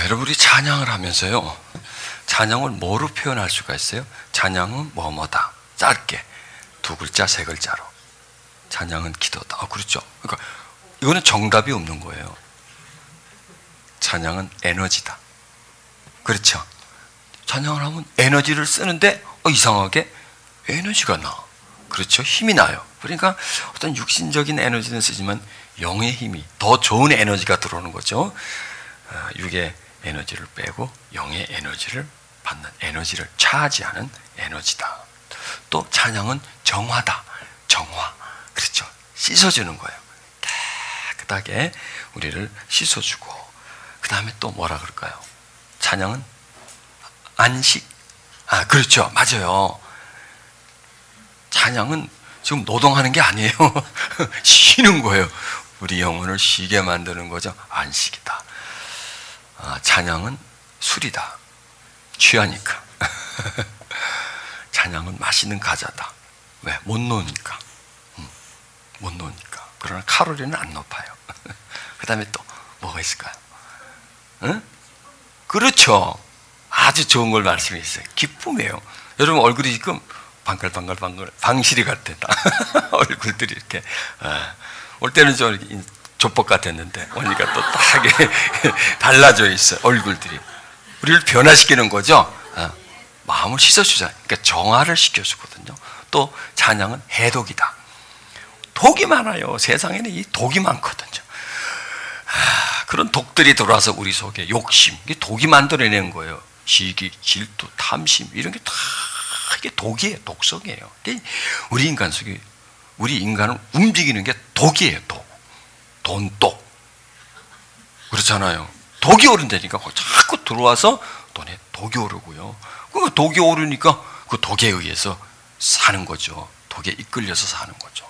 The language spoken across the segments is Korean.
여러분이 찬양을 하면서요, 찬양을 뭐로 표현할 수가 있어요? 찬양은 뭐뭐다. 짧게 두 글자, 세 글자로. 찬양은 기도다. 그렇죠. 그러니까 이거는 정답이 없는 거예요. 찬양은 에너지다. 그렇죠. 찬양을 하면 에너지를 쓰는데 이상하게 에너지가 나. 그렇죠. 힘이 나요. 그러니까 어떤 육신적인 에너지는 쓰지만 영의 힘이, 더 좋은 에너지가 들어오는 거죠. 육의 에너지를 빼고 영의 에너지를 받는, 에너지를 차지하는 에너지다. 또 찬양은 정화다. 정화. 그렇죠. 씻어주는 거예요. 깨끗하게 우리를 씻어주고, 그 다음에 또 뭐라 그럴까요? 찬양은 안식. 그렇죠. 맞아요. 찬양은 지금 노동하는 게 아니에요. 쉬는 거예요. 우리 영혼을 쉬게 만드는 거죠. 안식이다. 찬양은 술이다. 취하니까. 찬양은 맛있는 과자다. 왜? 못 놓으니까. 못 놓으니까. 그러나 칼로리는 안 높아요. 그 다음에 또 뭐가 있을까요? 응? 그렇죠. 아주 좋은 걸 말씀했어요. 기쁨이에요. 여러분 얼굴이 지금 방글방글 방실이 같았다. 얼굴들이 이렇게 올 때는 좀 조폭 같았는데 오니까 또 딱 달라져 있어요. 얼굴들이 우리를 변화시키는 거죠. 마음을 씻어주자. 그러니까 정화를 시켜주거든요. 또 찬양은 해독이다. 독이 많아요. 세상에는 이 독이 많거든요. 그런 독들이 들어와서 우리 속에 욕심, 이게 독이 만들어내는 거예요. 시기, 질투, 탐심, 이런 게 다 이게 독이에요. 독성이에요. 우리 인간 속에, 우리 인간을 움직이는 게 독이에요. 독. 돈독. 그렇잖아요. 독이 오른다니까 자꾸 들어와서 돈에 독이 오르고요. 그 독이 오르니까 그 독에 의해서 사는 거죠. 독에 이끌려서 사는 거죠.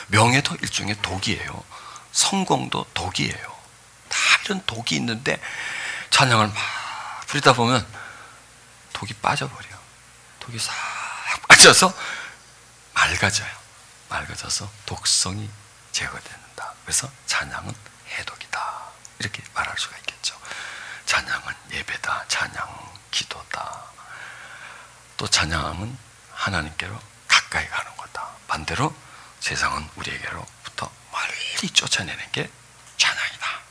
명예도 일종의 독이에요. 성공도 독이에요. 다 이런 독이 있는데 찬양을 막 부리다 보면 독이 빠져버려요. 독이 싹 빠져서 맑아져요. 맑아져서 독성이 제거된다. 그래서 찬양은 해독이다. 이렇게 말할 수가 있겠죠. 찬양은 예배다. 찬양은 기도다. 또 찬양은 하나님께로 가까이 가는 거다. 반대로 세상은 우리에게로부터 멀리 쫓아내는 게 찬양이다.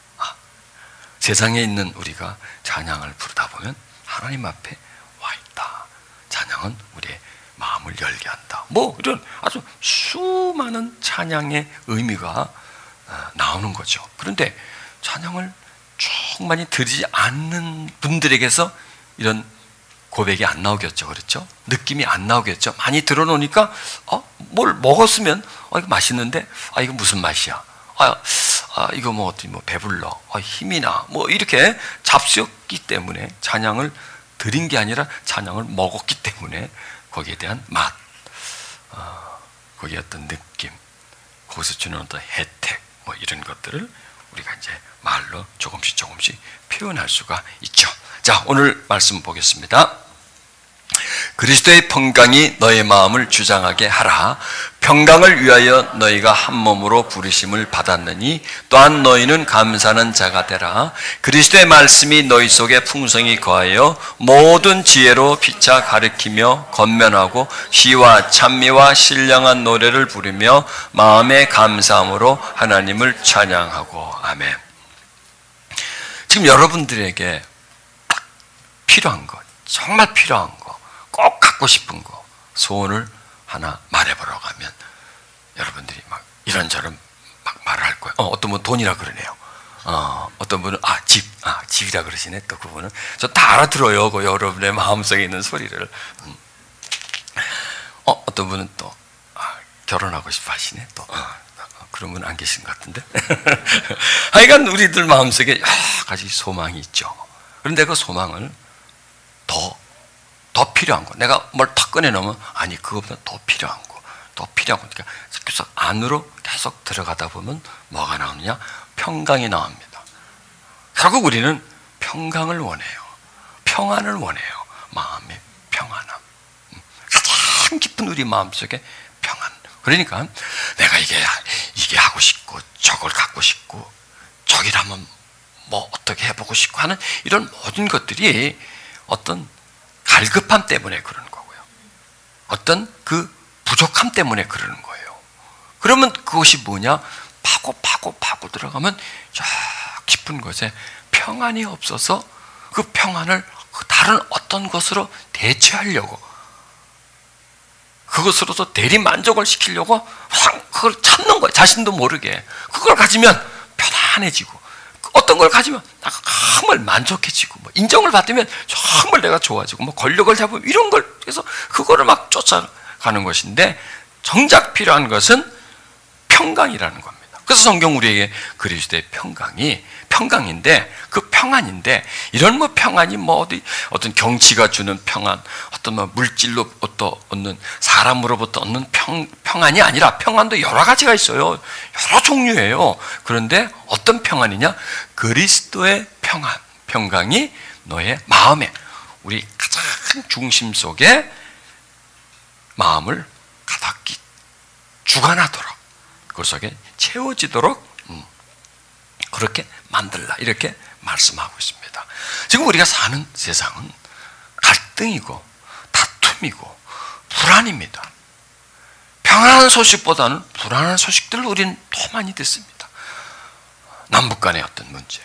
세상에 있는 우리가 찬양을 부르다 보면 하나님 앞에 와 있다. 찬양은 우리의 마음을 열게 한다. 이런 아주 수많은 찬양의 의미가 나오는 거죠. 그런데 찬양을 쭉 많이 들이지 않는 분들에게서 이런 고백이 안 나오겠죠. 그렇죠? 느낌이 안 나오겠죠. 많이 들어놓으니까 뭘 먹었으면 이거 맛있는데 이거 무슨 맛이야? 이거 배불러. 힘이 나. 이렇게 잡수였기 때문에 찬양을 드린 게 아니라 찬양을 먹었기 때문에 거기에 대한 맛, 거기에 어떤 느낌, 거기서 주는 어떤 혜택, 이런 것들을 우리가 이제 말로 조금씩 표현할 수가 있죠. 자, 오늘 말씀 보겠습니다. 그리스도의 평강이 너의 마음을 주장하게 하라. 평강을 위하여 너희가 한 몸으로 부르심을 받았느니 또한 너희는 감사하는 자가 되라. 그리스도의 말씀이 너희 속에 풍성히 거하여 모든 지혜로 피차 가르치며 권면하고 시와 찬미와 신령한 노래를 부르며 마음의 감사함으로 하나님을 찬양하고. 아멘. 지금 여러분들에게 딱 필요한 것, 정말 필요한 것, 꼭 갖고 싶은 거, 소원을 하나 말해보라고 하면 여러분들이 막 이런저런 막 말을 할 거예요. 어떤 분은 돈이라 그러네요. 어떤 분은 집이라 그러시네. 또 그분은 저 다 알아들어요. 그 여러분의 마음속에 있는 소리를. 어떤 분은 또 결혼하고 싶어 하시네. 또 그런 분 안 계신 것 같은데. 하여간 우리들 마음속에 여러 가지 소망이 있죠. 그런데 그 소망을 더 필요한 거, 내가 뭘 탁 꺼내놓으면 그거보다 더 필요한 거, 그러니까 계속 안으로 계속 들어가다 보면 뭐가 나오느냐? 평강이 나옵니다. 결국 우리는 평강을 원해요. 평안을 원해요. 마음의 평안함. 가장 깊은 우리 마음속에 평안. 그러니까 내가 이게 하고 싶고 저걸 갖고 싶고 저기를 한번 뭐 어떻게 해보고 싶고 하는 이런 모든 것들이 어떤 갈급함 때문에 그러는 거고요. 어떤 그 부족함 때문에 그러는 거예요. 그러면 그것이 뭐냐? 파고 들어가면 저 깊은 곳에 평안이 없어서 그 평안을 다른 어떤 것으로 대체하려고, 그것으로서 대리 만족을 시키려고 그걸 찾는 거예요. 자신도 모르게. 그걸 가지면 편안해지고, 어떤 걸 가지면 정말 만족해지고, 뭐 인정을 받으면 정말 내가 좋아지고, 뭐 권력을 잡으면 이런 걸, 그래서 그거를 막 쫓아가는 것인데, 정작 필요한 것은 평강이라는 겁니다. 그래서 성경 우리에게 그리스도의 평강인데, 그 평안인데, 이런 뭐 평안이 뭐 어떤 경치가 주는 평안, 어떤 뭐 물질로부터 얻는, 사람으로부터 얻는 평안이 아니라, 평안도 여러 가지가 있어요. 여러 종류예요. 그런데 어떤 평안이냐? 그리스도의 평강이 너의 마음에, 우리 가장 중심 속에 마음을 가득히 주관하도록, 그 속에 채워지도록 그렇게 만들라, 이렇게 말씀하고 있습니다. 지금 우리가 사는 세상은 갈등이고 다툼이고 불안입니다. 평안한 소식보다는 불안한 소식들을 우리는 더 많이 듣습니다. 남북 간의 어떤 문제,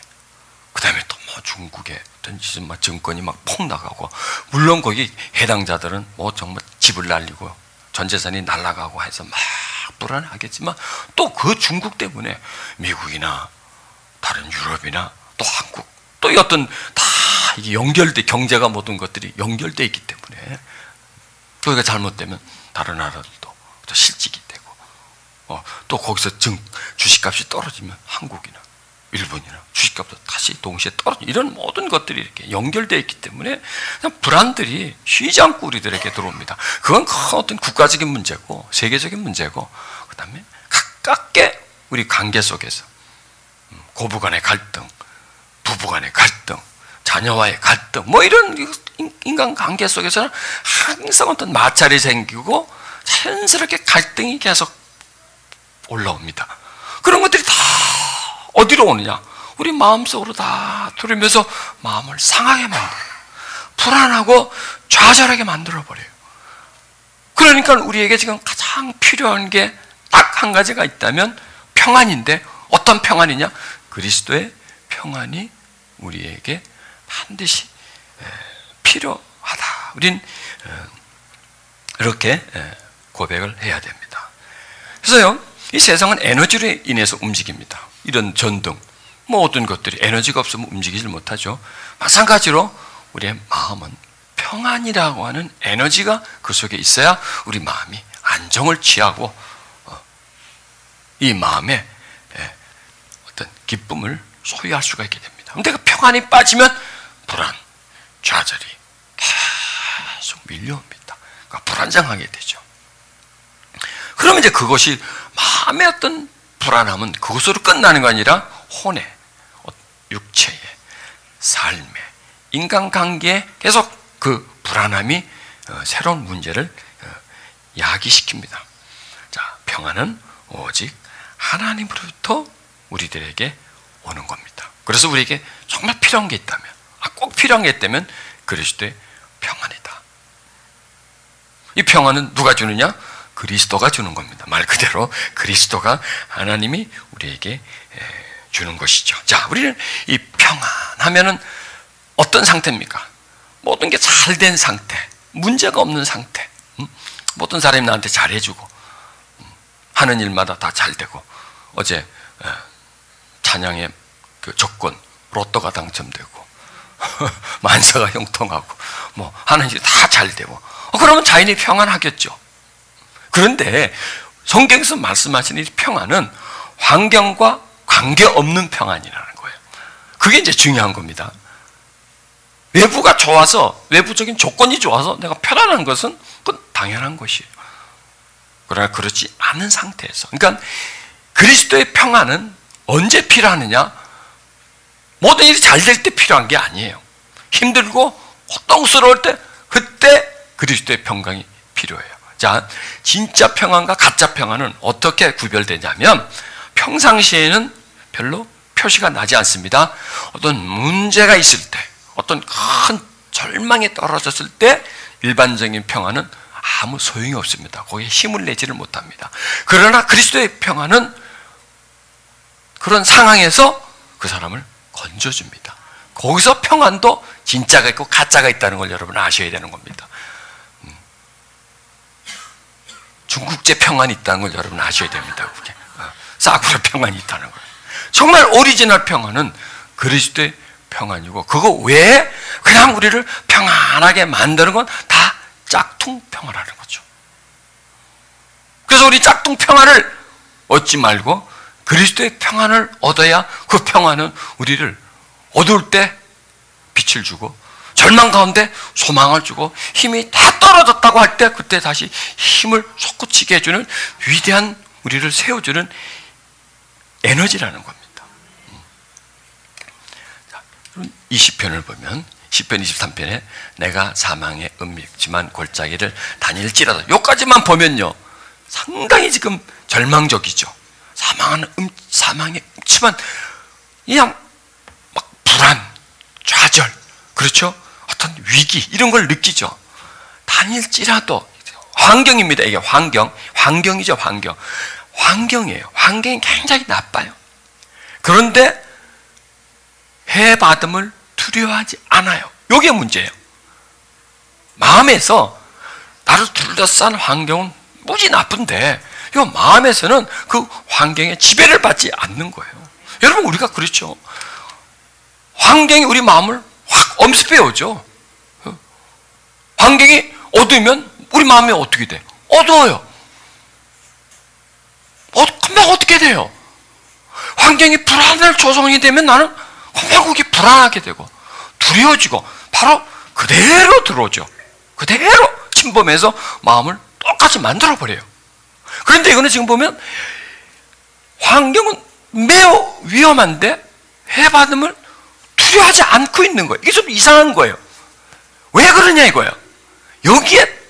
그 다음에 또 뭐 중국의 어떤 정권이 막 폭락하고, 물론 거기 해당자들은 뭐 정말 집을 날리고 전 재산이 날아가고 해서 막 불안하겠지만, 또 그 중국 때문에 미국이나 다른 유럽이나 또 한국, 또 어떤 다 이게 경제가 모든 것들이 연결되어 있기 때문에, 거기가 잘못되면 다른 나라들도 또 실직이 되고, 또 거기서 주식값이 떨어지면 한국이나 일본이나 주식값도 다시 동시에 떨어지고, 이런 모든 것들이 이렇게 연결되어 있기 때문에 그냥 불안들이 쉬지 않고 우리들에게 들어옵니다. 그건 어떤 국가적인 문제고 세계적인 문제고, 그 다음에 가깝게 우리 관계 속에서 고부 간의 갈등, 부부 간의 갈등, 자녀와의 갈등, 뭐 이런 인간 관계 속에서는 항상 어떤 마찰이 생기고 자연스럽게 갈등이 계속 올라옵니다. 그런 것들이 다 어디로 오느냐? 우리 마음속으로 다 들으면서 마음을 상하게 만들어요. 불안하고 좌절하게 만들어버려요. 그러니까 우리에게 지금 가장 필요한 게 딱 한 가지가 있다면 평안인데, 어떤 평안이냐? 그리스도의 평안이 우리에게 반드시 필요하다. 우린 이렇게 고백을 해야 됩니다. 그래서요, 이 세상은 에너지로 인해서 움직입니다. 이런 전등, 모든 것들이 에너지가 없으면 움직이질 못하죠. 마찬가지로 우리의 마음은 평안이라고 하는 에너지가 그 속에 있어야 우리 마음이 안정을 취하고 이 마음에 어떤 기쁨을 소유할 수가 있게 됩니다. 그런데 그 평안이 빠지면 불안, 좌절이 계속 밀려옵니다. 그러니까 불안정하게 되죠. 그러면 이제 그것이 마음의 어떤 불안함은 그것으로 끝나는 거 아니라 혼의, 육체의, 삶의, 인간관계에 계속 그 불안함이 새로운 문제를 야기시킵니다. 자, 평안은 오직 하나님으로부터 우리들에게 오는 겁니다. 그래서 우리에게 정말 필요한 게 있다면, 꼭 필요한 게 있다면 그리스도의 평안이다. 이 평안은 누가 주느냐? 그리스도가 주는 겁니다. 말 그대로 그리스도가, 하나님이 우리에게 주는 것이죠. 자, 우리는 이 평안하면은 어떤 상태입니까? 모든 게 잘 된 상태, 문제가 없는 상태, 모든 사람이 나한테 잘해주고, 하는 일마다 다 잘 되고, 어제 찬양의 그 조건, 로또가 당첨되고, 만사가 형통하고, 뭐 하는 일 다 잘 되고, 그러면 자연히 평안하겠죠. 그런데 성경에서 말씀하시는 이 평안은 환경과 관계없는 평안이라는 거예요. 그게 이제 중요한 겁니다. 외부가 좋아서, 외부적인 조건이 좋아서 내가 편안한 것은 그건 당연한 것이에요. 그러나 그렇지 않은 상태에서, 그러니까 그리스도의 평안은 언제 필요하느냐? 모든 일이 잘 될 때 필요한 게 아니에요. 힘들고 고통스러울 때, 그때 그리스도의 평강이 필요해요. 자, 진짜 평안과 가짜 평안은 어떻게 구별되냐면, 평상시에는 별로 표시가 나지 않습니다. 어떤 문제가 있을 때, 어떤 큰 절망에 떨어졌을 때 일반적인 평안은 아무 소용이 없습니다. 거기에 힘을 내지를 못합니다. 그러나 그리스도의 평안은 그런 상황에서 그 사람을 건져줍니다. 거기서 평안도 진짜가 있고 가짜가 있다는 걸 여러분 아셔야 되는 겁니다. 중국제 평안이 있다는 걸 여러분 아셔야 됩니다. 그게 싸구려 평안이 있다는 거예요. 정말 오리지널 평안은 그리스도의 평안이고, 그거 외에 그냥 우리를 평안하게 만드는 건 다 짝퉁 평안하는 거죠. 그래서 우리 짝퉁 평안을 얻지 말고 그리스도의 평안을 얻어야 그 평안은 우리를 어두울 때 빛을 주고, 절망 가운데 소망을 주고, 힘이 다 떨어졌다고 할 때 그때 다시 힘을 솟구치게 해주는 위대한, 우리를 세워주는 에너지라는 겁니다. 20편을 보면, 10편 23편에 내가 사망의 음미지만 골짜기를 다닐지라도, 요까지만 보면요 상당히 지금 절망적이죠. 사망의 음침한 그냥 막 불안, 좌절, 그렇죠? 어떤 위기 이런 걸 느끼죠. 다닐지라도, 환경입니다. 이게 환경이죠. 환경이에요. 환경이 굉장히 나빠요. 그런데 해받음을 두려워하지 않아요. 이게 문제예요. 마음에서 나를 둘러싼 환경은 무지 나쁜데 이 마음에서는 그 환경에 지배를 받지 않는 거예요. 여러분, 우리가 그렇죠. 환경이 우리 마음을 확 엄습해 오죠. 환경이 어두우면 우리 마음이 어떻게 돼? 어두워요. 금방 어떻게 돼요? 환경이 불안을 조성이 되면 나는 금방 그게 불안하게 되고 두려워지고 바로 그대로 들어오죠. 그대로 침범해서 마음을 똑같이 만들어버려요. 그런데 이거는 지금 보면 환경은 매우 위험한데 해받음을 두려워하지 않고 있는 거예요. 이게 좀 이상한 거예요. 왜 그러냐 이거예요. 여기에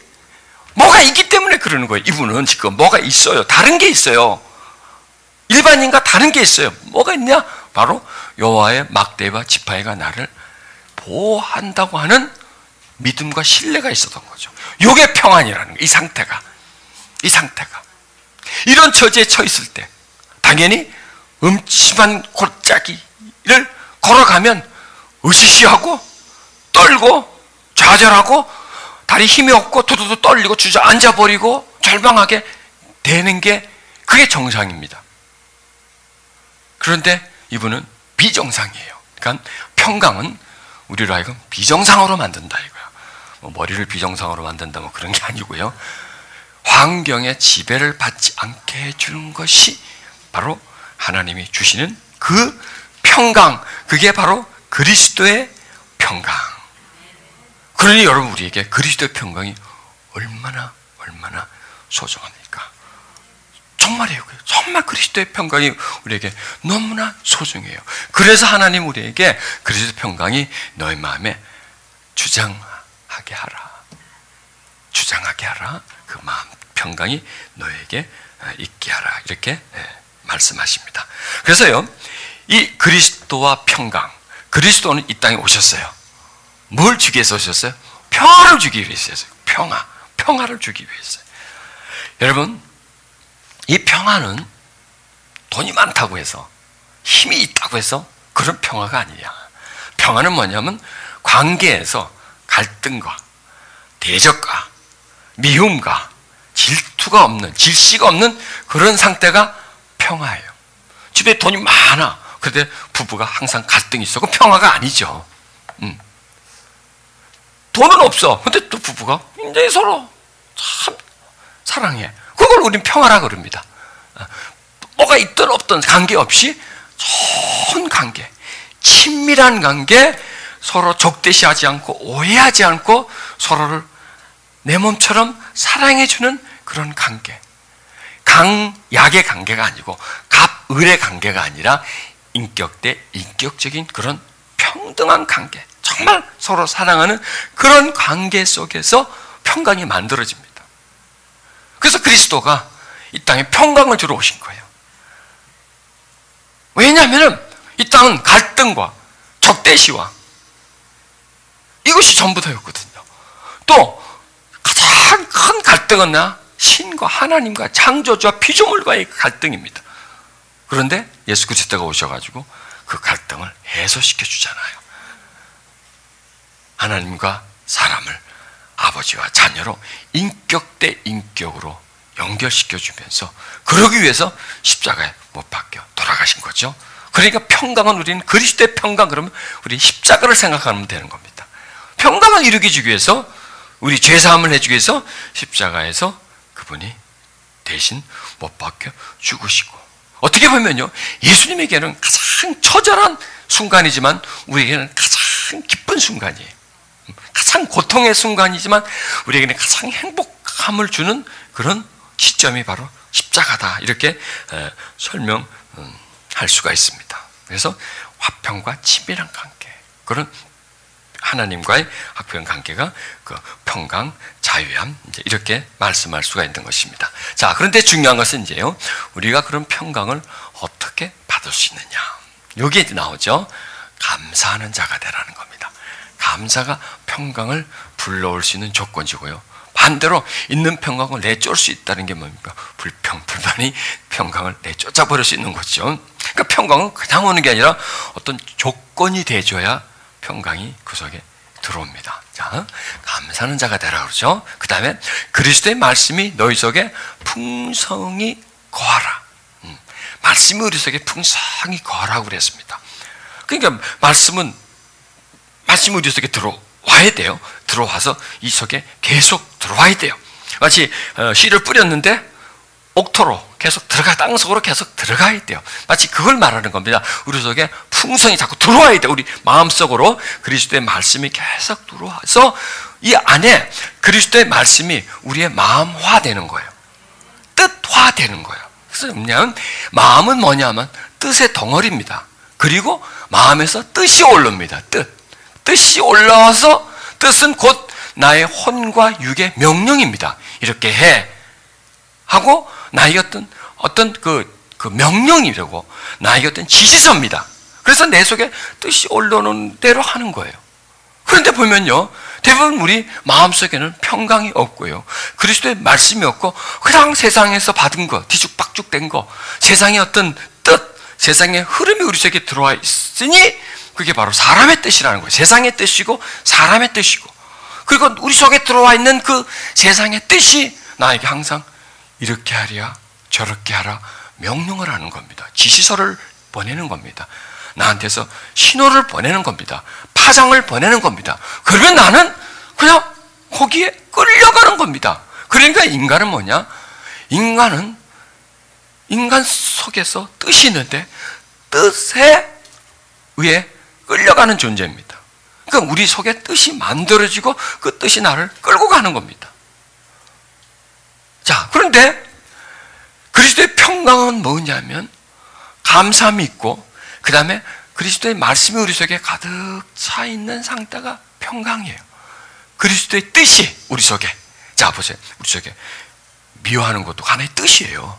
뭐가 있기 때문에 그러는 거예요. 이분은 지금 뭐가 있어요. 다른 게 있어요. 일반인과 다른 게 있어요. 뭐가 있냐? 바로 여호와의 막대와 지팡이가 나를 보호한다고 하는 믿음과 신뢰가 있었던 거죠. 이게 평안이라는 거예요. 이 상태가 이런 처지에 처했을 때 당연히 음침한 골짜기를 걸어가면 으시시하고 떨고 좌절하고 다리 힘이 없고 두두두 떨리고 주저앉아버리고 절망하게 되는 게 그게 정상입니다. 그런데 이분은 비정상이에요. 그러니까 평강은 우리로 하여금 비정상으로 만든다 이거야. 뭐 머리를 비정상으로 만든다 뭐 그런 게 아니고요. 환경의 지배를 받지 않게 해주는 것이 바로 하나님이 주시는 그 평강, 그게 바로 그리스도의 평강. 그러니 여러분, 우리에게 그리스도의 평강이 얼마나 소중합니까? 정말이에요. 정말 그리스도의 평강이 우리에게 너무나 소중해요. 그래서 하나님 우리에게 그리스도의 평강이 너희 마음에 주장하게 하라. 그 마음 평강이 너에게 있게 하라. 이렇게 말씀하십니다. 그래서요, 이 그리스도와 평강, 그리스도는 이 땅에 오셨어요. 뭘 주기 위해서 오셨어요? 평화를 주기 위해서요. 평화를 주기 위해서요. 여러분, 이 평화는 돈이 많다고 해서, 힘이 있다고 해서 그런 평화가 아니야. 평화는 뭐냐면 관계에서 갈등과 대적과 미움과 질투가 없는, 질시가 없는 그런 상태가 평화예요. 집에 돈이 많아. 그런데 부부가 항상 갈등이 있어. 그 평화가 아니죠. 돈은 없어. 근데 또 부부가 굉장히 서로 참 사랑해. 그걸 우린 평화라 그럽니다. 뭐가 있든 없든 관계없이 좋은 관계, 친밀한 관계, 서로 적대시하지 않고 오해하지 않고 서로를 내 몸처럼 사랑해주는 그런 관계. 강약의 관계가 아니고 갑을의 관계가 아니라 인격 대 인격적인 그런 평등한 관계, 정말 서로 사랑하는 그런 관계 속에서 평강이 만들어집니다. 그래서 그리스도가 이 땅에 평강을 주러 오신 거예요. 왜냐하면 이 땅은 갈등과 적대시와 이것이 전부 다였거든요. 또 가장 큰 갈등은 신과 하나님과 창조주와 피조물과의 갈등입니다. 그런데 예수 그리스도가 오셔가지고 그 갈등을 해소시켜 주잖아요. 하나님과 사람을 아버지와 자녀로 인격 대 인격으로 연결시켜 주면서 그러기 위해서 십자가에 못 박혀 돌아가신 거죠. 그러니까 평강은 우리는 그리스도의 평강, 그러면 우리 십자가를 생각하면 되는 겁니다. 평강을 이루기 주기 위해서, 우리 죄사함을 해주기 위해서 십자가에서 그분이 대신 못 박혀 죽으시고, 어떻게 보면요, 예수님에게는 가장 처절한 순간이지만 우리에게는 가장 기쁜 순간이에요. 가장 고통의 순간이지만 우리에게는 가장 행복함을 주는 그런 시점이 바로 십자가다, 이렇게 설명할 수가 있습니다. 그래서 화평과 친밀한 관계, 그런 하나님과의 화평 관계가 그 평강, 자유함, 이렇게 말씀할 수가 있는 것입니다. 자, 그런데 중요한 것은 이제요, 우리가 그런 평강을 어떻게 받을 수 있느냐, 여기에 나오죠. 감사하는 자가 되라는 겁니다. 감사가 평강을 불러올 수 있는 조건이고요, 반대로 있는 평강을 내쫓을 수 있다는 게 뭡니까? 불평불만이 평강을 내쫓아버릴 수 있는 거죠. 그러니까 평강은 그냥 오는 게 아니라 어떤 조건이 돼줘야 평강이 그 속에 들어옵니다. 자, 감사하는 자가 되라 그러죠. 그 다음에 그리스도의 말씀이 너희 속에 풍성히 거하라. 말씀이 우리 속에 풍성히 거하라고 그랬습니다. 그러니까 말씀이 우리 속에 들어와야 돼요. 들어와서 이 속에 계속 들어와야 돼요. 마치 씨를 뿌렸는데 옥토로 계속 땅속으로 계속 들어가야 돼요. 마치 그걸 말하는 겁니다. 우리 속에 풍성이 자꾸 들어와야 돼요. 우리 마음속으로 그리스도의 말씀이 계속 들어와서 이 안에 그리스도의 말씀이 우리의 마음화되는 거예요. 뜻화되는 거예요. 그래서 그냥 마음은 뭐냐면 뜻의 덩어리입니다. 그리고 마음에서 뜻이 올라옵니다. 뜻이 올라와서, 뜻은 곧 나의 혼과 육의 명령입니다. 이렇게 해 하고 나에게 어떤 그 명령이라고, 나에게 어떤 지시서입니다. 그래서 내 속에 뜻이 올라오는 대로 하는 거예요. 그런데 보면요, 대부분 우리 마음속에는 평강이 없고요, 그리스도의 말씀이 없고, 그냥 세상에서 받은 거, 뒤죽박죽된 거, 세상의 어떤 뜻, 세상의 흐름이 우리 속에 들어와 있으니 그게 바로 사람의 뜻이라는 거예요. 세상의 뜻이고 사람의 뜻이고, 그리고 우리 속에 들어와 있는 그 세상의 뜻이 나에게 항상 이렇게 하랴 저렇게 하라 명령을 하는 겁니다. 지시서를 보내는 겁니다. 나한테서 신호를 보내는 겁니다. 파장을 보내는 겁니다. 그러면 나는 그냥 거기에 끌려가는 겁니다. 그러니까 인간은 뭐냐? 인간 속에서 뜻이 있는데 뜻에 의해 끌려가는 존재입니다. 그러니까 우리 속에 뜻이 만들어지고 그 뜻이 나를 끌고 가는 겁니다. 자, 그런데 그리스도의 평강은 뭐냐면 감사함이 있고, 그 다음에 그리스도의 말씀이 우리 속에 가득 차 있는 상태가 평강이에요. 그리스도의 뜻이 우리 속에, 자 보세요, 우리 속에 미워하는 것도 하나의 뜻이에요.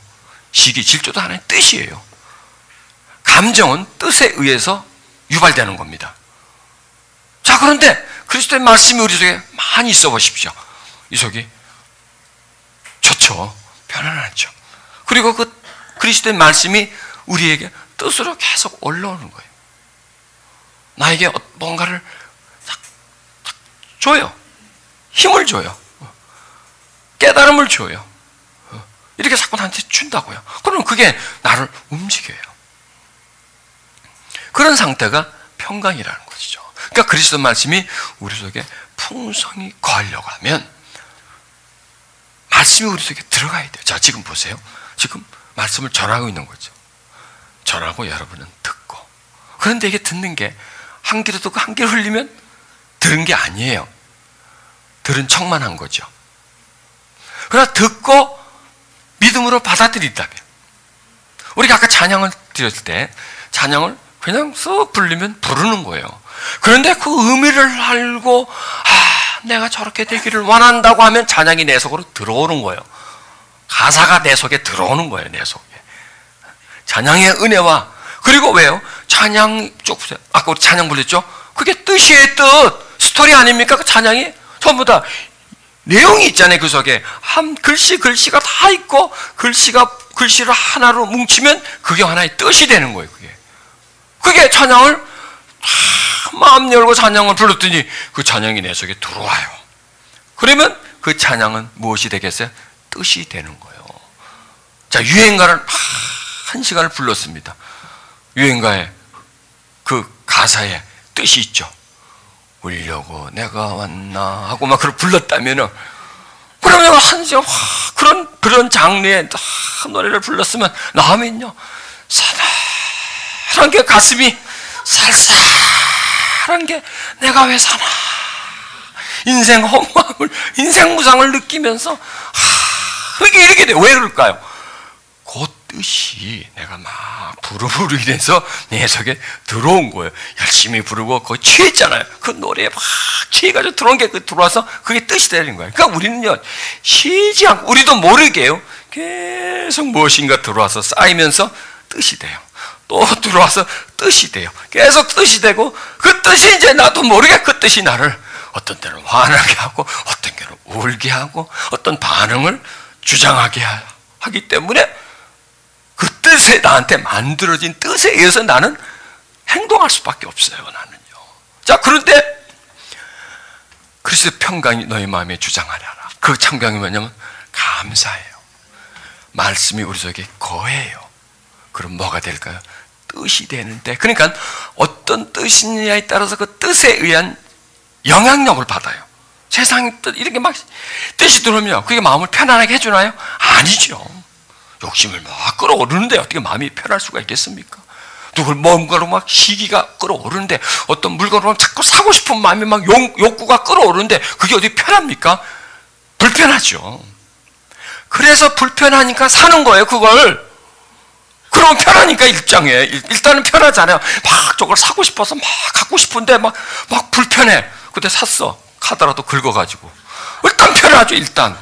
시기, 질투도 하나의 뜻이에요. 감정은 뜻에 의해서 유발되는 겁니다. 자, 그런데 그리스도의 말씀이 우리 속에 많이 있어 보십시오. 이 속이 좋죠. 편안하죠. 그리고 그 그리스도의 말씀이 우리에게 뜻으로 계속 올라오는 거예요. 나에게 뭔가를 줘요. 힘을 줘요. 깨달음을 줘요. 이렇게 자꾸 나한테 준다고요. 그럼 그게 나를 움직여요. 그런 상태가 평강이라는 것이죠. 그러니까 그리스도 말씀이 우리 속에 풍성히 거하려고 하면 말씀이 우리 속에 들어가야 돼요. 자, 지금 보세요. 지금 말씀을 전하고 있는 거죠. 전하고 여러분은 듣고. 그런데 이게 듣는 게 한 귀로 듣고 한 귀로 흘리면 들은 게 아니에요. 들은 척만 한 거죠. 그러나 듣고 믿음으로 받아들인다면, 우리가 아까 찬양을 드렸을 때 찬양을 그냥 쓱 부르면 부르는 거예요. 그런데 그 의미를 알고 내가 저렇게 되기를 원한다고 하면 찬양이 내 속으로 들어오는 거예요. 가사가 내 속에 들어오는 거예요. 내 속에 찬양의 은혜와 그리고 왜요? 찬양 쪽 보세요. 아까 우리 찬양 불렀죠? 그게 뜻이에요, 뜻. 스토리 아닙니까? 그 찬양이 전부 다 내용이 있잖아요. 그 속에 한 글씨가 다 있고 글씨를 하나로 뭉치면 그게 하나의 뜻이 되는 거예요. 그게 찬양을 마음 열고 찬양을 불렀더니 그 찬양이 내 속에 들어와요. 그러면 그 찬양은 무엇이 되겠어요? 뜻이 되는 거예요. 자, 유행가를 1시간을 불렀습니다. 유행가에 그 가사에 뜻이 있죠. 울려고 내가 왔나 하고 막 그걸 불렀다면은, 그러면 1시간 그런 장르의 노래를 불렀으면 나오면요, 사나한 게 가슴이 살살한 게 내가 왜 사나, 인생 허무함을, 인생 무상을 느끼면서 이렇게 돼요. 왜 그럴까요? 그 뜻이 내가 막 부름으로 인해서 내 속에 들어온 거예요. 열심히 부르고 거기 취했잖아요. 그 노래에 막 취해가지고 들어온 게 들어와서 그게 뜻이 되는 거예요. 그러니까 우리는요, 쉬지 않고, 우리도 모르게요, 계속 무엇인가 들어와서 쌓이면서 뜻이 돼요. 또 들어와서 뜻이 돼요. 계속 뜻이 되고, 그 뜻이 이제 나도 모르게 그 뜻이 나를 어떤 때는 화나게 하고, 어떤 때는 울게 하고, 어떤 반응을 주장하게 하기 때문에 그 뜻에, 나한테 만들어진 뜻에 의해서 나는 행동할 수밖에 없어요, 나는요. 자, 그런데 그리스도의 평강이 너희 마음에 주장하려라. 그 평강이 뭐냐면 감사해요. 말씀이 우리 속에 거해요. 그럼 뭐가 될까요? 뜻이 되는데, 그러니까 어떤 뜻이냐에 따라서 그 뜻에 의한 영향력을 받아요. 세상의 뜻, 이렇게 막 뜻이 들어오면 그게 마음을 편안하게 해주나요? 아니죠. 욕심을 막 끌어오르는데 어떻게 마음이 편할 수가 있겠습니까? 누굴 뭔가로 막 시기가 끌어오르는데, 어떤 물건을 자꾸 사고 싶은 마음이 막 욕구가 끌어오르는데 그게 어디 편합니까? 불편하죠. 그래서 불편하니까 사는 거예요, 그걸. 그러면 편하니까 일단은 편하잖아요. 막 저걸 사고 싶어서 막 갖고 싶은데 막 불편해. 근데 샀어. 카드라도 긁어가지고. 일단 편하죠, 일단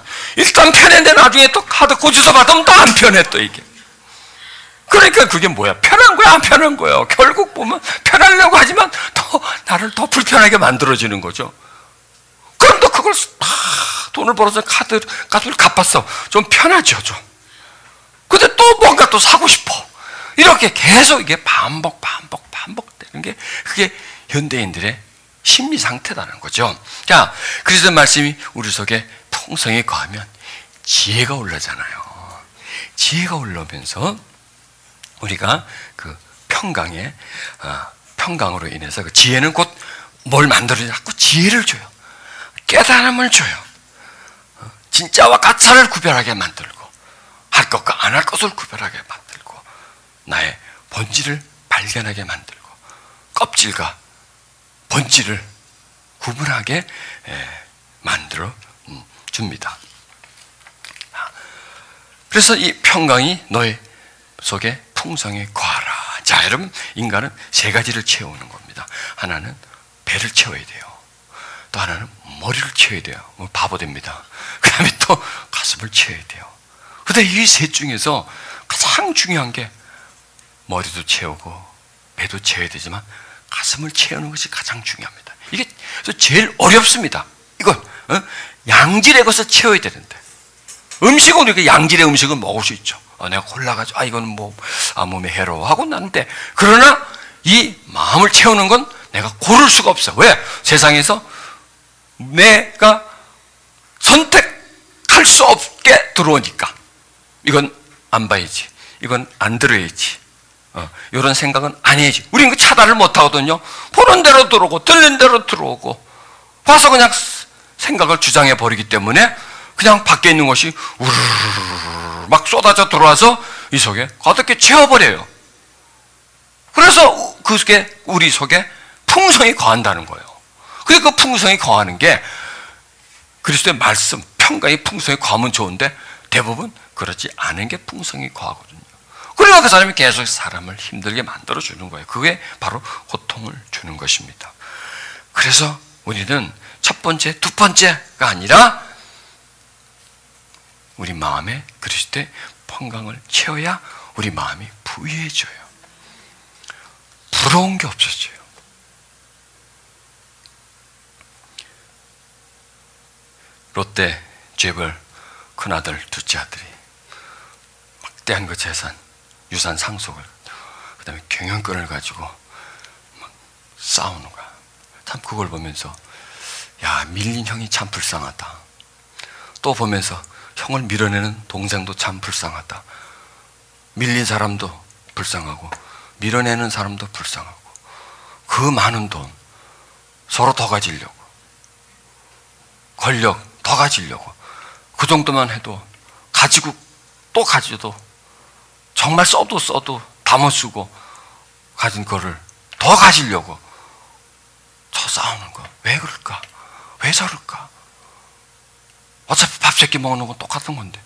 편한데 나중에 또 카드 고지서 받으면 또 안 편해, 또 이게. 그러니까 그게 뭐야? 편한 거야, 안 편한 거예요? 결국 보면 편하려고 하지만 더 나를 더 불편하게 만들어지는 거죠. 그럼 또 그걸 돈을 벌어서 카드를 갚았어. 좀 편하죠, 좀. 근데 또 뭔가 또 사고 싶어. 이렇게 계속 이게 반복되는 게, 그게 현대인들의 심리 상태라는 거죠. 자, 그리스도의 말씀이 우리 속에 통성에 거하면 지혜가 올라잖아요. 지혜가 올라오면서 우리가 그 평강으로 인해서 그 지혜는 곧 뭘 만들어야 자꾸 지혜를 줘요. 깨달음을 줘요. 진짜와 가짜를 구별하게 만들고, 할 것과 안 할 것을 구별하게 만들고, 나의 본질을 발견하게 만들고, 껍질과 본질을 구분하게 만들어 줍니다. 그래서 이 평강이 너희 속에 풍성히 거하라. 자, 여러분, 인간은 3가지를 채우는 겁니다. 하나는 배를 채워야 돼요. 또 하나는 머리를 채워야 돼요. 뭐 바보 됩니다. 그 다음에 또 가슴을 채워야 돼요. 근데 이 셋 중에서 가장 중요한 게 머리도 채우고 배도 채워야 되지만 가슴을 채우는 것이 가장 중요합니다. 이게 제일 어렵습니다. 이건 양질의 것을 채워야 되는데, 음식은 우리가 양질의 음식을 먹을 수 있죠. 내가 골라가지고 이거는 뭐 몸에 해로워 하고 나는데, 그러나 이 마음을 채우는 건 내가 고를 수가 없어. 왜? 세상에서 내가 선택할 수 없게 들어오니까. 이건 안 봐야지, 이건 안 들어야지, 이런 생각은 안 해야지. 우리는 그 차단을 못 하거든요. 보는 대로 들어오고 들리는 대로 들어오고, 봐서 그냥 생각을 주장해 버리기 때문에 그냥 밖에 있는 것이 우르르르 막 쏟아져 들어와서 이 속에 가득히 채워버려요. 그래서 그게 우리 속에 풍성이 거한다는 거예요. 그 풍성이 거하는 게 그리스도의 말씀, 평강이 풍성이 거하면 좋은데 대부분 그렇지 않은 게 풍성이 거하거든요. 그러니까 그 사람이 계속 사람을 힘들게 만들어주는 거예요. 그게 바로 고통을 주는 것입니다. 그래서 우리는 첫 번째, 두 번째가 아니라 우리 마음에 그리스도의 평강을 채워야 우리 마음이 부유해져요. 부러운 게 없어져요. 롯데 재벌 큰아들 둘째 아들이 막대한 그 재산 유산 상속을 그 다음에 경영권을 가지고 막 싸우는 거야. 참 그걸 보면서 야, 밀린 형이 참 불쌍하다. 또 보면서 형을 밀어내는 동생도 참 불쌍하다. 밀린 사람도 불쌍하고 밀어내는 사람도 불쌍하고 그 많은 돈 서로 더 가지려고 권력 더 가지려고 그 정도만 해도 가지고 또 가져도 정말 써도 다 못 쓰고 가진 거를 더 가지려고 저 싸우는 거 왜 그럴까? 왜 저럴까? 어차피 밥 새끼 먹는 건 똑같은 건데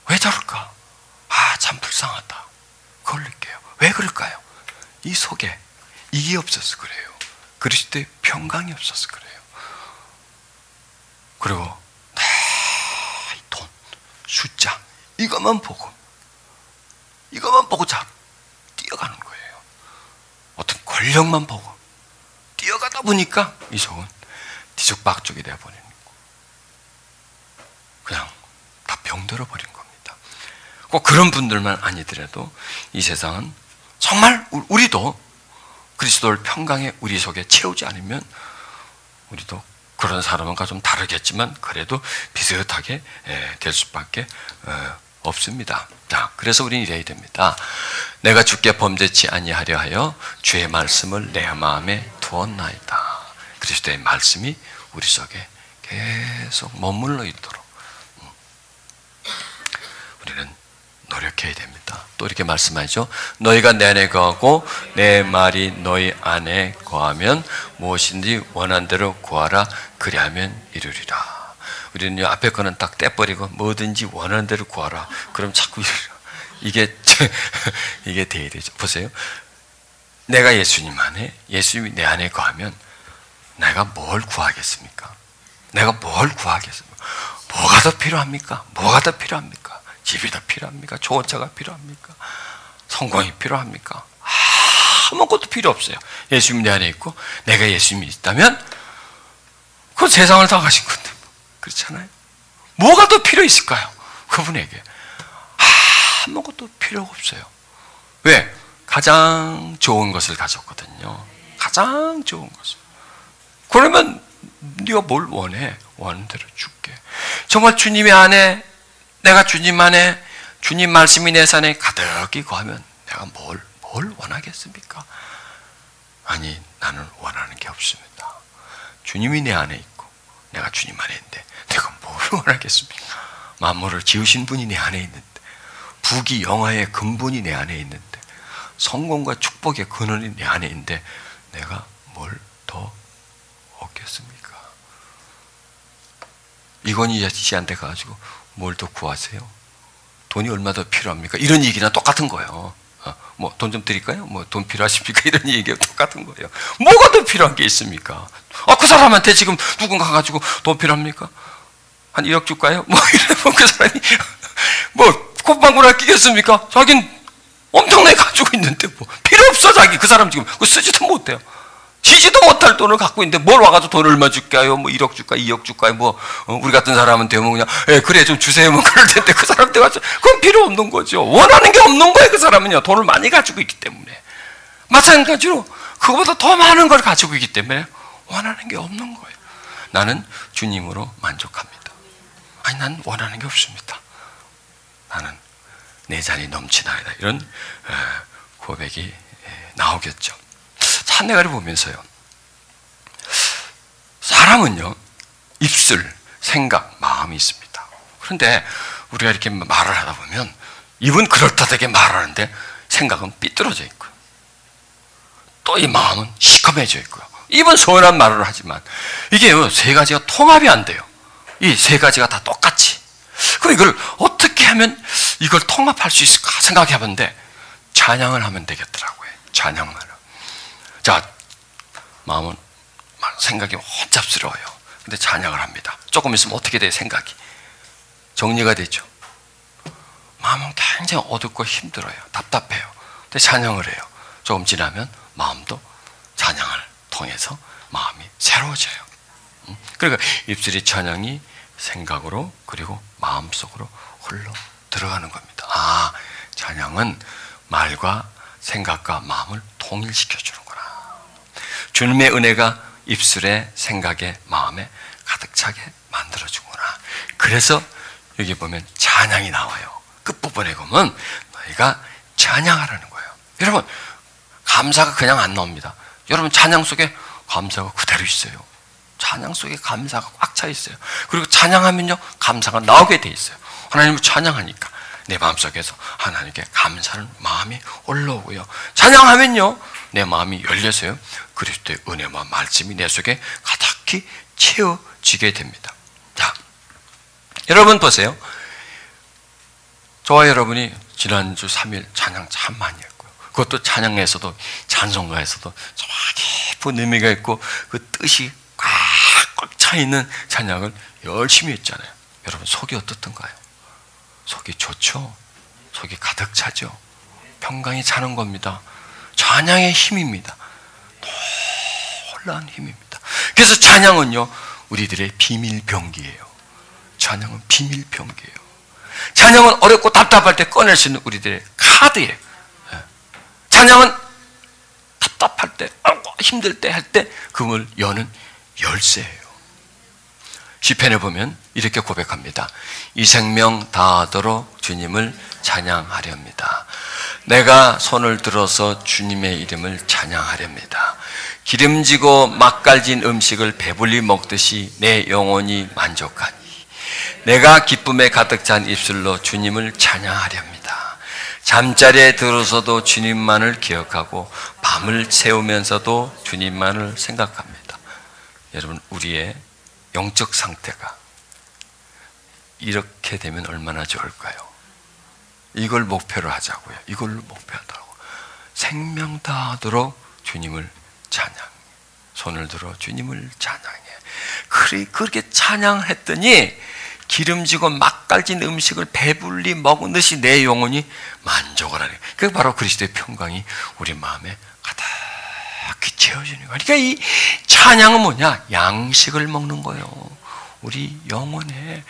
왜 저럴까? 아, 참 불쌍하다. 그걸 느껴요. 왜 그럴까요? 이 속에 이게 없어서 그래요. 그리스도의 평강이 없어서 그래요. 그리고 이 돈, 숫자 이것만 보고 자 뛰어가는 거예요. 어떤 권력만 보고 뛰어가다 보니까 이 속은 뒤죽박죽이 되어버리는 거. 그냥 다 병들어 버린 겁니다. 꼭 그런 분들만 아니더라도 이 세상은 정말 우리도 그리스도를 평강에 우리 속에 채우지 않으면 우리도 그런 사람과 좀 다르겠지만 그래도 비슷하게 될 수밖에 없습니다. 자, 그래서 우리는 이래야 됩니다. 내가 주께 범죄치 아니하려 하여 주의 말씀을 내 마음에 두었나이다. 그리스도의 말씀이 우리 속에 계속 머물러 있도록 우리는 노력해야 됩니다. 또 이렇게 말씀하죠. 너희가 내 안에 거하고 내 말이 너희 안에 거하면 무엇인지 원한 대로 구하라. 그리하면 이루리라. 우리는 이 앞에 거는 딱 떼버리고 뭐든지 원하는 대로 구하라. 그럼 자꾸 이게 돼야 되죠. 보세요. 내가 예수님 안에, 예수님이 내 안에 거하면 내가 뭘 구하겠습니까? 내가 뭘 구하겠습니까? 뭐가 더 필요합니까? 뭐가 더 필요합니까? 집이 더 필요합니까? 좋은 차가 필요합니까? 성공이 필요합니까? 아무것도 필요 없어요. 예수님 내 안에 있고 내가 예수님이 있다면 그 세상을 다 가신 건데 그렇잖아요. 뭐가 더 필요 있을까요? 그분에게 아무것도 필요가 없어요. 왜? 가장 좋은 것을 가졌거든요. 가장 좋은 것을. 그러면 네가 뭘 원해? 원하는 대로 줄게. 정말 주님의 안에, 내가 주님 안에, 주님 말씀이 내 안에 가득히 거하면 내가 뭘 원하겠습니까? 아니, 나는 원하는 게 없습니다. 주님이 내 안에 있고 내가 주님 안에 있는데 내가 뭘 원하겠습니까? 만물을 지으신 분이 내 안에 있는데, 부귀 영화의 근본이 내 안에 있는데, 성공과 축복의 근원이 내 안에 있는데 내가 뭘 더 얻겠습니까? 이건희 씨한테 가가지고 뭘 더 구하세요? 돈이 얼마 더 필요합니까? 이런 얘기나 똑같은 거예요. 뭐 돈 좀 드릴까요? 뭐 돈 필요하십니까? 이런 얘기가 똑같은 거예요. 뭐가 더 필요한 게 있습니까? 그 사람한테 지금 누군가 가지고 돈 필요합니까? 한 1억 줄까요? 뭐 이러면 그 사람이 뭐 콧방울 아끼겠습니까? 자긴 엄청나게 가지고 있는데 뭐 필요 없어. 자기 그 사람 지금 그거 쓰지도 못해요. 쉬지도 못할 돈을 갖고 있는데 뭘 와가지고 돈 얼마 줄까요? 뭐 1억 줄까요? 2억 줄까요? 뭐 우리 같은 사람은 되면 그냥 그래 좀 주세요. 뭐 그럴 텐데 그 사람한테 가서 그건 필요 없는 거죠. 원하는 게 없는 거예요. 그 사람은요. 돈을 많이 가지고 있기 때문에. 마찬가지로 그거보다 더 많은 걸 가지고 있기 때문에 원하는 게 없는 거예요. 나는 주님으로 만족합니다. 아니, 난 원하는 게 없습니다. 나는 내 잔이 넘치나이다. 이런 고백이 나오겠죠. 찬내가를 보면서요, 사람은요 입술, 생각, 마음이 있습니다. 그런데 우리가 이렇게 말을 하다 보면 입은 그럴듯하게 말하는데 생각은 삐뚤어져 있고요, 또 이 마음은 시커매져 있고요. 입은 선한 말을 하지만 이게 세 가지가 통합이 안 돼요. 이 세 가지가 다 똑같이. 그럼 이걸 어떻게 하면 이걸 통합할 수 있을까 생각해 봤는데 찬양을 하면 되겠더라고요. 찬양만. 자, 마음은 생각이 혼잡스러워요. 근데 찬양을 합니다. 조금 있으면 어떻게 돼요? 생각이 정리가 되죠. 마음은 굉장히 어둡고 힘들어요. 답답해요. 근데 찬양을 해요. 조금 지나면 마음도 찬양을 통해서 마음이 새로워져요. 그러니까 입술의 찬양이 생각으로 그리고 마음속으로 흘러 들어가는 겁니다. 아, 찬양은 말과 생각과 마음을 통일시켜 주는구나. 주님의 은혜가 입술에 생각에 마음에 가득 차게 만들어 주구나. 그래서 여기 보면 찬양이 나와요. 끝부분에 보면 너희가 찬양하라는 거예요. 여러분, 감사가 그냥 안 나옵니다. 여러분, 찬양 속에 감사가 그대로 있어요. 찬양 속에 감사가 꽉 차 있어요. 그리고 찬양하면요, 감사가 나오게 돼 있어요. 하나님을 찬양하니까 내 마음속에서 하나님께 감사하는 마음이 올라오고요. 찬양하면요, 내 마음이 열려서요, 그리스도의 은혜와 말씀이 내 속에 가득히 채워지게 됩니다. 자, 여러분 보세요. 저와 여러분이 지난주 3일 찬양 참 많이 했고요. 그것도 찬양에서도 찬송가에서도 정말 깊은 의미가 있고 그 뜻이 꽉 차 있는 찬양을 열심히 했잖아요. 여러분, 속이 어떻던가요? 속이 좋죠? 속이 가득 차죠? 평강이 차는 겁니다. 찬양의 힘입니다. 놀라운 힘입니다. 그래서 찬양은요, 우리들의 비밀병기예요. 찬양은 비밀병기예요. 찬양은 어렵고 답답할 때 꺼낼 수 있는 우리들의 카드예요. 찬양은 답답할 때, 힘들 때 할 때 그걸 여는 열쇠예요. 시편에 보면 이렇게 고백합니다. 이 생명 다하도록 주님을 찬양하렵니다. 내가 손을 들어서 주님의 이름을 찬양하렵니다. 기름지고 맛깔진 음식을 배불리 먹듯이 내 영혼이 만족하니 내가 기쁨에 가득 찬 입술로 주님을 찬양하렵니다. 잠자리에 들어서도 주님만을 기억하고 밤을 새우면서도 주님만을 생각합니다. 여러분, 우리의 영적 상태가 이렇게 되면 얼마나 좋을까요? 이걸 목표로 하자고요. 이걸 목표하더라고. 생명 다하도록 주님을 찬양. 손을 들어 주님을 찬양해. 그렇게 찬양했더니 기름지고 맛깔진 음식을 배불리 먹은 듯이 내 영혼이 만족을 하네. 그게 바로 그리스도의 평강이 우리 마음에 가득히 채워지는 거예요. 그러니까 이 찬양은 뭐냐? 양식을 먹는 거예요. 우리 영혼에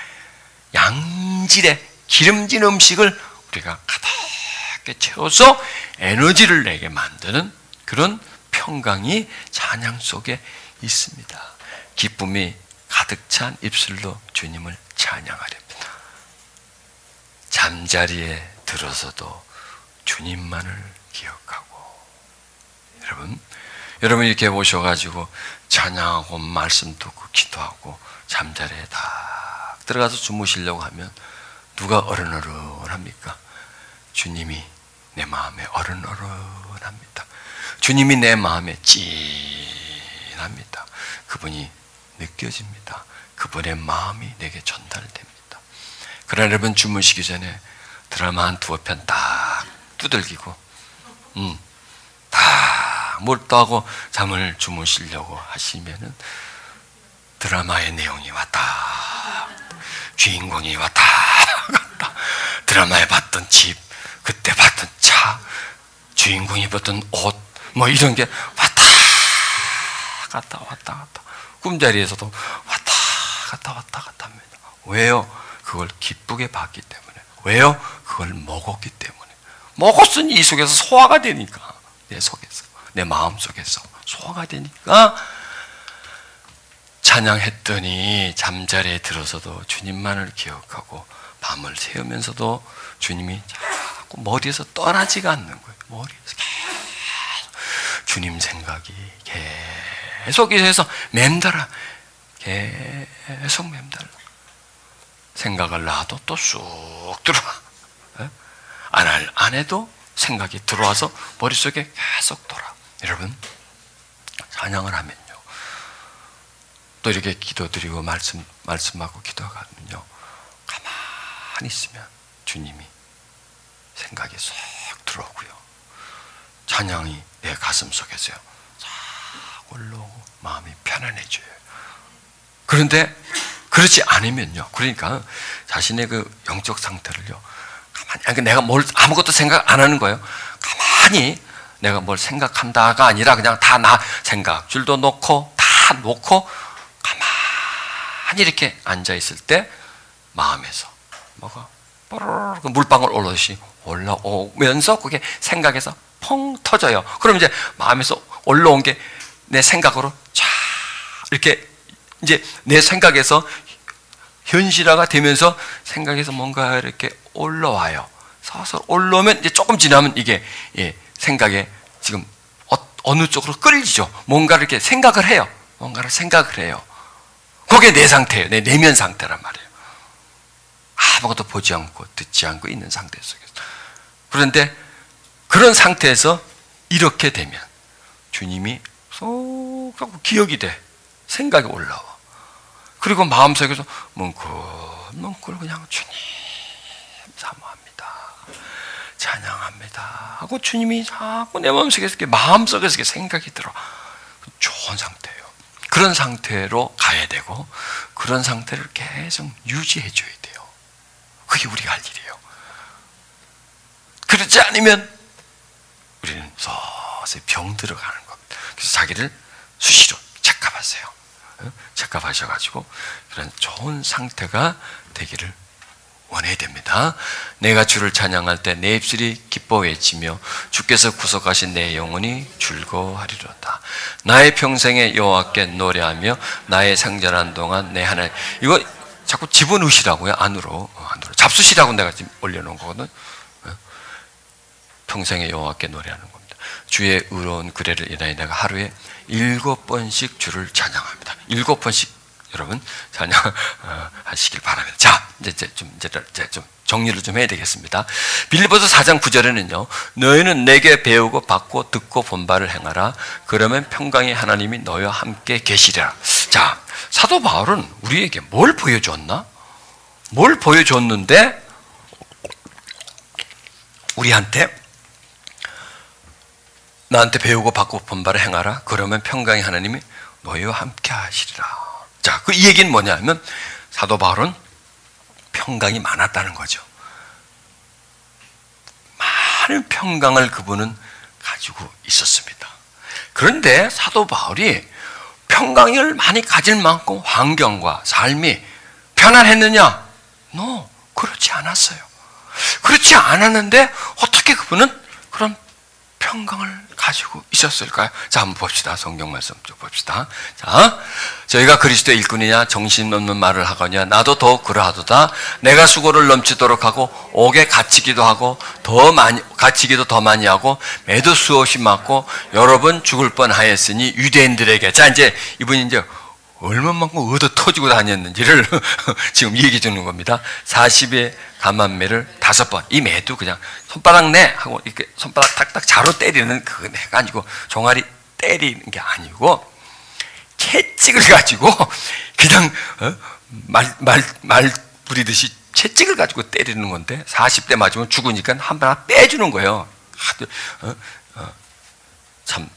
양질의 기름진 음식을 우리가 가득히 채워서 에너지를 내게 만드는 그런 평강이 찬양 속에 있습니다. 기쁨이 가득 찬 입술로 주님을 찬양하렵니다. 잠자리에 들어서도 주님만을 기억하고. 여러분 이렇게 오셔가지고 찬양하고 말씀 듣고 기도하고 잠자리에 딱 들어가서 주무시려고 하면 누가 어른어른합니까? 주님이 내 마음에 어른어른합니다. 주님이 내 마음에 찐합니다. 그분이 느껴집니다. 그분의 마음이 내게 전달됩니다. 그러나 여러분, 주무시기 전에 드라마 한 두어 편 딱 두들기고 다 몰두하고 잠을 주무시려고 하시면은 드라마의 내용이 왔다, 주인공이 왔다 갔다, 드라마에 봤던 집, 그때 봤던 차, 주인공이 입었던 옷, 뭐 이런 게 왔다 갔다 꿈자리에서도 왔다 갔다 합니다. 왜요? 그걸 기쁘게 봤기 때문에. 왜요? 그걸 먹었기 때문에. 먹었으니 이 속에서 소화가 되니까, 내 속에서, 내 마음 속에서 소화가 되니까 찬양했더니 잠자리에 들어서도 주님만을 기억하고 밤을 새우면서도 주님이 자꾸 머리에서 떠나지가 않는 거예요. 머리에서 계속 주님 생각이 계속 해서 맴돌아. 계속 맴돌아. 생각을 놔도 또 쑥 들어와. 안 해도 생각이 들어와서 머릿속에 계속 돌아. 여러분, 찬양을 하면요, 또 이렇게 기도드리고 말씀하고 기도하면요, 가만히 있으면 주님이 생각이 쏙 들어오고요, 찬양이 내 가슴 속에서요 싹 올라오고 마음이 편안해져요. 그런데 그렇지 않으면요, 그러니까 자신의 그 영적 상태를요, 가만히, 내가 아무것도 생각 안 하는 거예요. 가만히 가만히 내가 뭘 생각한다가 아니라 그냥 다 나 생각줄도 놓고 다 놓고 가만히 이렇게 앉아있을 때 마음에서 뭐가 뽀로로 물방울 올라오듯이 올라오면서 그게 생각에서 펑 터져요. 그럼 이제 마음에서 올라온 게 내 생각으로 쫙 이렇게 이제 내 생각에서 현실화가 되면서 생각에서 뭔가 이렇게 올라와요. 서서 올라오면 이제 조금 지나면 이게 생각에 지금 어느 쪽으로 끌리죠. 뭔가를 이렇게 생각을 해요. 뭔가를 생각을 해요. 그게 내 상태예요. 내 내면 상태란 말이에요. 아무것도 보지 않고 듣지 않고 있는 상태 속에서. 그런데 그런 상태에서 이렇게 되면 주님이 쏙 하고 기억이 돼. 생각이 올라와. 그리고 마음속에서 뭉클뭉클 그냥 주님 사모합니다. 찬양합니다. 하고 주님이 자꾸 내 마음속에서 이렇게 마음속에서 이렇게 생각이 들어. 좋은 상태예요. 그런 상태로 가야 되고 그런 상태를 계속 유지해 줘야 돼요. 그게 우리가 할 일이에요. 그렇지 않으면 우리는 서서히 병 들어가는 겁니다. 그래서 자기를 수시로 체크하세요. 체크하셔가지고 그런 좋은 상태가 되기를 원해야 됩니다. 내가 주를 찬양할 때 내 입술이 기뻐 외치며 주께서 구속하신 내 영혼이 즐거워하리로다. 나의 평생에 여호와께 노래하며 나의 생전한 동안 내 하나님. 이거 자꾸 집어넣으시라고요. 안으로 잡수시라고 내가 지금 올려놓은 거거든. 평생에 여호와께 노래하는 겁니다. 주의 의로운 규례를 인하여 내가 하루에 7번씩 주를 찬양합니다. 7번씩 여러분 찬양하시길 바랍니다. 자, 이제 좀 정리를 좀 해야 되겠습니다. 빌립보서 4장 9절에는요. 너희는 내게 배우고 받고 듣고 본 바를 행하라. 그러면 평강의 하나님이 너희와 함께 계시리라. 자, 사도 바울은 우리에게 뭘 보여줬나? 뭘 보여줬는데 우리한테 나한테 배우고 받고 본 바를 행하라. 그러면 평강의 하나님이 너희와 함께 하시리라. 자, 이 얘기는 뭐냐면 사도 바울은 평강이 많았다는 거죠. 많은 평강을 그분은 가지고 있었습니다. 그런데 사도 바울이 평강을 많이 가질 만큼 환경과 삶이 편안했느냐? No, 그렇지 않았어요. 그렇지 않았는데 어떻게 그분은 그런 평강을 가지고 있었을까요? 자, 한번 봅시다. 성경 말씀 좀 봅시다. 자, 저희가 그리스도의 일꾼이냐 정신없는 말을 하거냐 나도 더욱 그러하도다. 내가 수고를 넘치도록 하고 옥에 갇히기도 하고 갇히기도 더 많이 하고 매도 수없이 맞고 여러 번 죽을 뻔하였으니 유대인들에게. 자, 이제 이분이 이제 얼마만큼 얻어 터지고 다녔는지를 지금 얘기해 주는 겁니다. 40의 감한매를 5번. 이 매도 그냥 손바닥 내 하고 이렇게 손바닥 탁탁 자로 때리는 그 매가 아니고 종아리 때리는 게 아니고 채찍을 가지고 그냥 말 부리듯이 채찍을 가지고 때리는 건데 40대 맞으면 죽으니까 한 번 빼주는 거예요. 참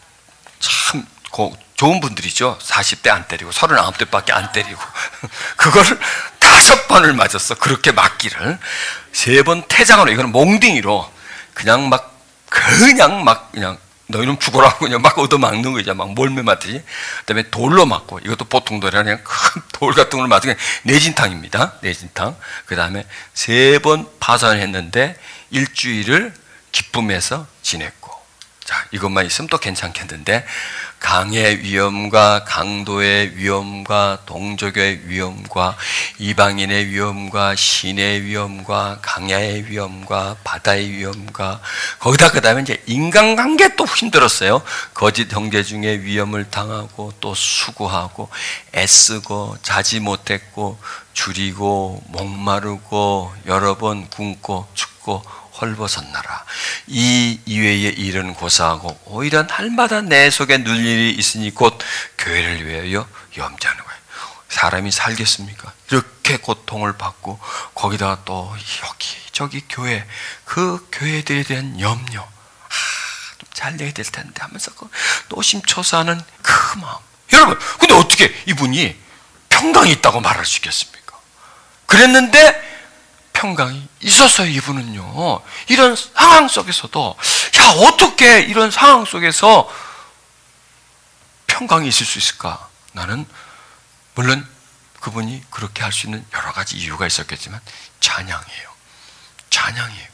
좋은 분들이죠. 40대 안 때리고 39대밖에 안 때리고 그거를 5번을 맞았어. 그렇게 맞기를 3번 태장으로, 이거는 몽둥이로 그냥 너희는 죽어라고 그냥 막 얻어맞는 거죠. 막 몰매 맞듯이. 그다음에 돌로 맞고, 이것도 보통 돌이 아니라 큰 돌 같은 걸 맞으면 내진탕입니다. 내진탕. 그다음에 3번 파산했는데 일주일을 기쁨에서 지냈고. 자, 이것만 있으면 또 괜찮겠는데 강의 위험과 강도의 위험과 동족의 위험과 이방인의 위험과 신의 위험과 강야의 위험과 바다의 위험과 거기다 그다음에 이제 인간관계 또 힘들었어요. 거짓 형제 중에 위험을 당하고 또 수고하고 애쓰고 자지 못했고 줄이고 목마르고 여러 번 굶고 춥고 헐벗었나라. 이 이외의 일은 고사하고 오히려 날마다 내 속에 누릴 일이 있으니 곧 교회를 위하여 염려하는 거예요. 사람이 살겠습니까? 이렇게 고통을 받고 거기다가 또 여기저기 교회, 그 교회들에 대한 염려, 좀 잘 내야 될 텐데 하면서 그 노심초사하는 그 마음. 여러분, 근데 어떻게 이분이 평강이 있다고 말할 수 있겠습니까? 그랬는데 평강이 있었어요. 이분은요. 이런 상황 속에서도 야, 어떻게 이런 상황 속에서 평강이 있을 수 있을까? 나는 물론 그분이 그렇게 할 수 있는 여러 가지 이유가 있었겠지만 찬양이에요. 찬양이에요.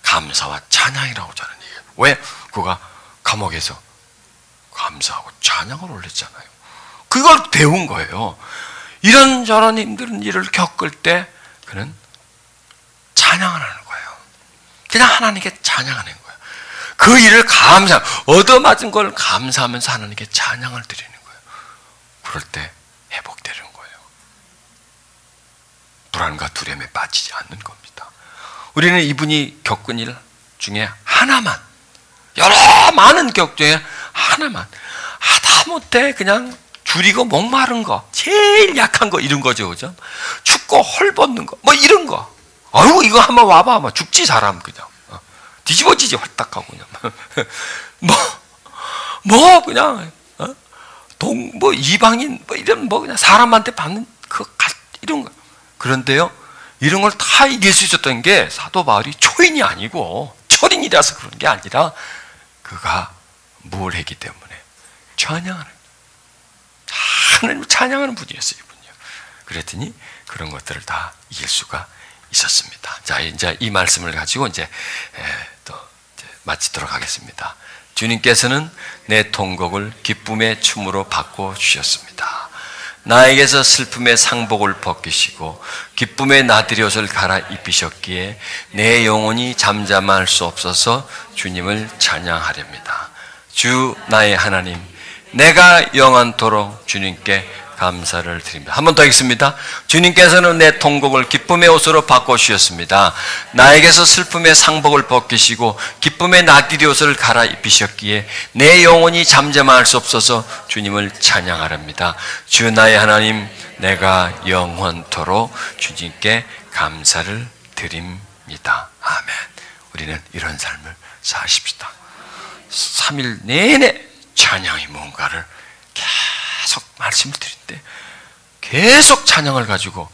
감사와 찬양이라고 저는 얘기해요. 왜? 그가 감옥에서 감사하고 찬양을 올렸잖아요. 그걸 배운 거예요. 이런저런 힘든 일을 겪을 때 그는 찬양을 하는 거예요. 그냥 하나님께 찬양하는 거예요. 그 일을 얻어맞은 걸 감사하면서 하나님께 찬양을 드리는 거예요. 그럴 때 회복되는 거예요. 불안과 두려움에 빠지지 않는 겁니다. 우리는 이분이 겪은 일 중에 하나만, 여러 많은 격 중에 하나만, 하다못해 그냥 줄이고 목마른 거, 제일 약한 거, 이런 거죠. 그죠? 춥고 헐벗는 거, 뭐 이런 거. 아이고, 이거 한번 와봐. 뭐 죽지, 사람. 그냥. 뒤집어지지, 활딱하고. 그냥. 그냥, 이방인, 이런, 그냥 사람한테 받는, 이런 거. 그런데요, 이런 걸 다 이길 수 있었던 게 사도 바울이 초인이 아니고, 철인이라서 그런 게 아니라, 그가 뭘 했기 때문에? 하나님을 찬양하는 분이었어요, 이분이요. 그랬더니 그런 것들을 다 이길 수가 있었습니다. 자, 이제 이 말씀을 가지고 이제 마치도록 하겠습니다. 주님께서는 내 통곡을 기쁨의 춤으로 바꿔 주셨습니다. 나에게서 슬픔의 상복을 벗기시고 기쁨의 나들이 옷을 갈아입히셨기에 내 영혼이 잠잠할 수 없어서 주님을 찬양하렵니다. 주 나의 하나님, 내가 영원토록 주님께 감사를 드립니다. 한 번 더 읽습니다. 주님께서는 내 통곡을 기쁨의 옷으로 바꿔주셨습니다. 나에게서 슬픔의 상복을 벗기시고 기쁨의 나들이 옷을 갈아입히셨기에 내 영혼이 잠잠할 수 없어서 주님을 찬양하렵니다. 주 나의 하나님, 내가 영원토록 주님께 감사를 드립니다. 아멘. 우리는 이런 삶을 사십시다. 3일 내내 찬양이 뭔가를 계속 말씀을 드릴 때 계속 찬양을 가지고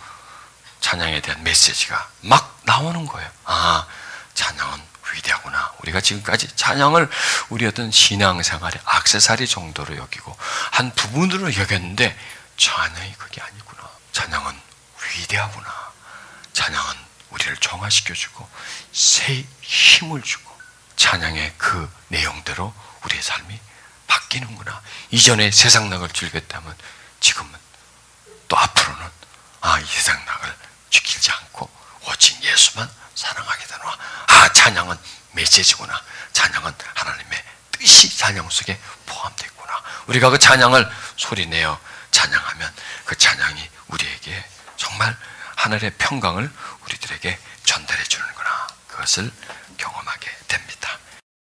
찬양에 대한 메시지가 막 나오는 거예요. 아, 찬양은 위대하구나. 우리가 지금까지 찬양을 우리 어떤 신앙생활의 액세서리 정도로 여기고 한 부분으로 여겼는데 찬양이 그게 아니구나. 찬양은 위대하구나. 찬양은 우리를 정화시켜주고 새 힘을 주고 찬양의 그 내용대로 우리의 삶이 바뀌는구나. 이전에 세상 낙을 즐겼다면 지금은 또 앞으로는 이 세상 낙을 지키지 않고 오직 예수만 사랑하게 되노라. 찬양은 메시지구나. 찬양은 하나님의 뜻이 찬양 속에 포함되어 있구나. 우리가 그 찬양을 소리내어 찬양하면 그 찬양이 우리에게 정말 하늘의 평강을 우리들에게 전달해 주는구나. 그것을 경험